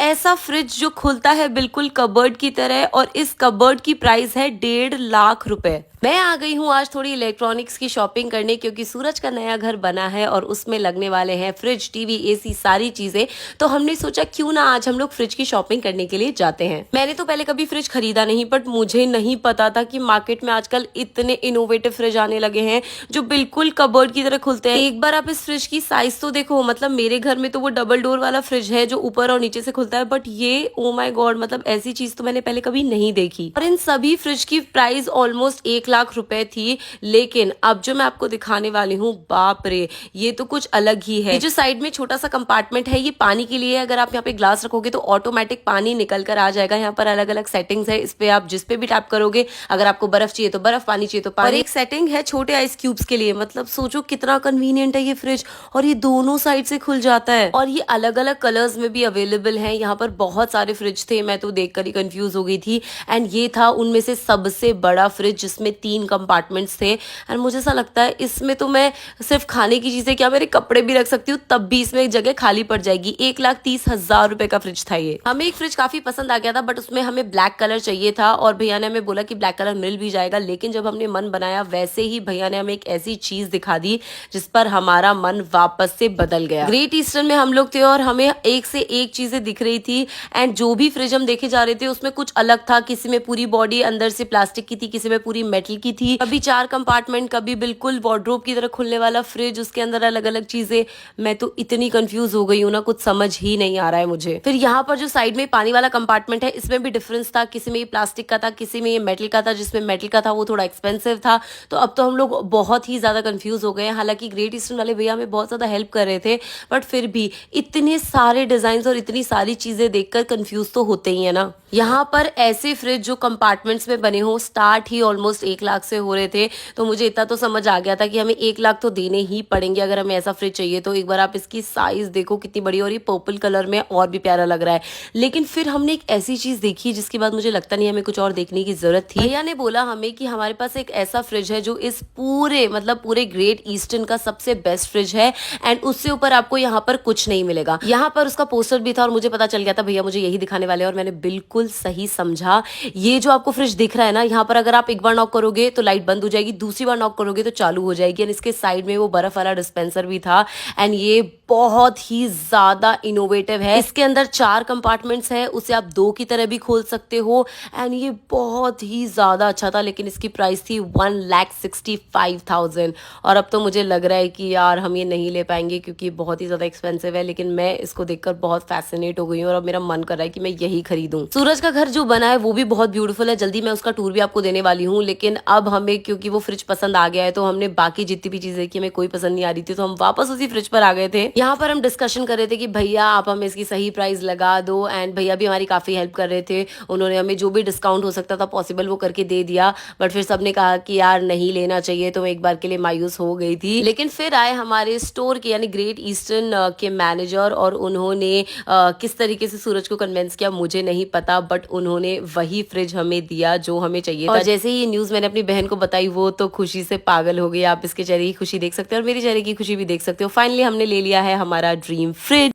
ऐसा फ्रिज जो खुलता है बिल्कुल कबर्ड की तरह, और इस कबर्ड की प्राइस है 1.5 लाख रुपए। मैं आ गई हूँ आज थोड़ी इलेक्ट्रॉनिक्स की शॉपिंग करने, क्योंकि सूरज का नया घर बना है और उसमें लगने वाले हैं फ्रिज, टीवी, एसी, सारी चीजें। तो हमने सोचा क्यों ना आज हम लोग फ्रिज की शॉपिंग करने के लिए जाते हैं। मैंने तो पहले कभी फ्रिज खरीदा नहीं, बट मुझे नहीं पता था कि मार्केट में आजकल इतने इनोवेटिव फ्रिज आने लगे हैं जो बिल्कुल कबर्ड की तरह खुलते हैं। एक बार आप इस फ्रिज की साइज तो देखो, मतलब मेरे घर में तो वो डबल डोर वाला फ्रिज है जो ऊपर और नीचे से खुलता है, बट ये ओ माय गॉड, मतलब ऐसी चीज तो मैंने पहले कभी नहीं देखी। और इन सभी फ्रिज की प्राइस ऑलमोस्ट 1 लाख रुपए थी। लेकिन अब जो मैं आपको दिखाने वाली हूँ, बाप रे, ये तो कुछ अलग ही है। ये जो साइड में छोटा सा कंपार्टमेंट है, ये पानी के लिए है। अगर आप यहाँ पे ग्लास रखोगे तो ऑटोमेटिक पानी निकल कर आ जाएगा। यहाँ पर अलग अलग सेटिंग्स है, इस पे आप जिस पे भी टैप करोगे, अगर आपको बर्फ चाहिए तो बर्फ, पानी चाहिए तो पानी। और एक सेटिंग है छोटे आइस क्यूब्स के लिए। मतलब सोचो कितना कन्वीनियंट है ये फ्रिज, और ये दोनों साइड से खुल जाता है। और ये अलग अलग कलर्स में भी अवेलेबल है। यहाँ पर बहुत सारे फ्रिज थे, मैं तो देखकर ही कंफ्यूज हो गई थी। एंड ये था उनमें से सबसे बड़ा फ्रिज, जिसमें 3 कंपार्टमेंट्स थे। एंड मुझे ऐसा लगता है इसमें तो मैं सिर्फ खाने की चीजें क्या, मेरे कपड़े भी रख सकती हूँ, तब भी इसमें एक जगह खाली पड़ जाएगी। 1,30,000 रुपए का फ्रिज था ये। हमें एक फ्रिज काफी पसंद आ गया था, बट उसमें हमें ब्लैक कलर चाहिए था, और भैया ने हमें बोला कि ब्लैक कलर मिल भी जाएगा। लेकिन जब हमने मन बनाया, वैसे ही भैया ने हमें एक ऐसी चीज दिखा दी जिस पर हमारा मन वापस से बदल गया। ग्रेट ईस्टर्न में हम लोग थे और हमें एक से एक चीजें दिख रही थी। एंड जो भी फ्रिज हम देखे जा रहे थे उसमें कुछ अलग था। किसी में पूरी बॉडी अंदर से प्लास्टिक की थी, किसी में पूरी मेटल की थी, कभी 4 कंपार्टमेंट, कभी बिल्कुल वार्डरोब की तरह खुलने वाला फ्रिज, उसके अंदर अलग अलग चीजें। मैं तो इतनी कंफ्यूज हो गई हूँ ना, कुछ समझ ही नहीं आ रहा है मुझे। फिर यहाँ पर जो साइड में पानी वाला कंपार्टमेंट है, इसमें भी डिफरेंस था। किसी में ये प्लास्टिक का था, किसी में ये मेटल का था। जिसमें मेटल का था वो थोड़ा एक्सपेंसिव था। तो अब तो हम लोग बहुत ही ज्यादा कंफ्यूज हो गए हैं। हालांकि ग्रेट ईस्टर्न वाले भैया हमें बहुत ज्यादा हेल्प कर रहे थे, बट फिर भी इतने सारे डिजाइन और इतनी सारी चीजें देखकर कंफ्यूज तो होते ही है ना। यहाँ पर ऐसे फ्रिज जो कंपार्टमेंट्स में बने हो, स्टार्ट ही ऑलमोस्ट 1 लाख से हो रहे थे। तो मुझे इतना तो समझ आ गया था कि हमें 1 लाख तो देने ही पड़ेंगे अगर हमें ऐसा फ्रिज चाहिए। तो एक बार आप इसकी साइज देखो कितनी बड़ी, और ये पर्पल कलर में और भी प्यारा लग रहा है। लेकिन फिर हमने एक ऐसी चीज देखी जिसके बाद मुझे लगता नहीं हमें कुछ और देखने की जरूरत थी। भैया ने बोला हमें कि हमारे पास एक ऐसा फ्रिज है जो इस पूरे ग्रेट ईस्टर्न का सबसे बेस्ट फ्रिज है, एंड उससे ऊपर आपको यहाँ पर कुछ नहीं मिलेगा। यहाँ पर उसका पोस्टर भी था, और मुझे पता चल गया था भैया मुझे यही दिखाने वाले हैं, और मैंने बिल्कुल सही समझा। ये जो आपको फ्रिज दिख रहा है ना, यहाँ पर अगर आप एक बार नॉक करोगे तो लाइट बंद हो जाएगी, दूसरी बार नॉक करोगे तो चालू हो जाएगी। एंड इसके साइड में वो बर्फ वाला डिस्पेंसर भी था। एंड ये बहुत ही ज्यादा इनोवेटिव है। इसके अंदर 4 कंपार्टमेंट्स है, उसे आप 2 की तरह भी खोल सकते हो। एंड ये बहुत ही ज्यादा अच्छा था। लेकिन इसकी प्राइस थी 1,65,000, और अब तो मुझे लग रहा है कि यार हम ये नहीं ले पाएंगे, क्योंकि बहुत ही ज्यादा एक्सपेंसिव है। लेकिन मैं इसको देखकर बहुत फैसिनेट हो गई हूँ, और अब मेरा मन कर रहा है कि मैं यही खरीदूं। सूरज का घर जो बना है वो भी बहुत ब्यूटीफुल है, जल्दी मैं उसका टूर भी आपको देने वाली हूँ। लेकिन अब हमें, क्योंकि वो फ्रिज पसंद आ गया है, तो हमने बाकी जितनी भी चीजें देखी हमें कोई पसंद नहीं आ रही थी, तो हम वापस उसी फ्रिज पर आ गए थे। यहाँ पर हम डिस्कशन कर रहे थे कि भैया आप हमें इसकी सही प्राइस लगा दो। एंड भैया भी हमारी काफी हेल्प कर रहे थे, उन्होंने हमें जो भी डिस्काउंट हो सकता था पॉसिबल वो करके दे दिया। बट फिर सबने कहा कि यार नहीं लेना चाहिए, तो मैं एक बार के लिए मायूस हो गई थी। लेकिन फिर आए हमारे स्टोर के यानी ग्रेट ईस्टर्न के मैनेजर, और उन्होंने किस तरीके से सूरज को कन्विंस किया मुझे नहीं पता, बट उन्होंने वही फ्रिज हमें दिया जो हमें चाहिए था। और जैसे ही ये न्यूज मैंने अपनी बहन को बताई, वो तो खुशी से पागल हो गई। आप इसके चेहरे की खुशी देख सकते हो और मेरे चेहरे की खुशी भी देख सकते हो। फाइनली हमने ले लिया है हमारा ड्रीम फ्रिज।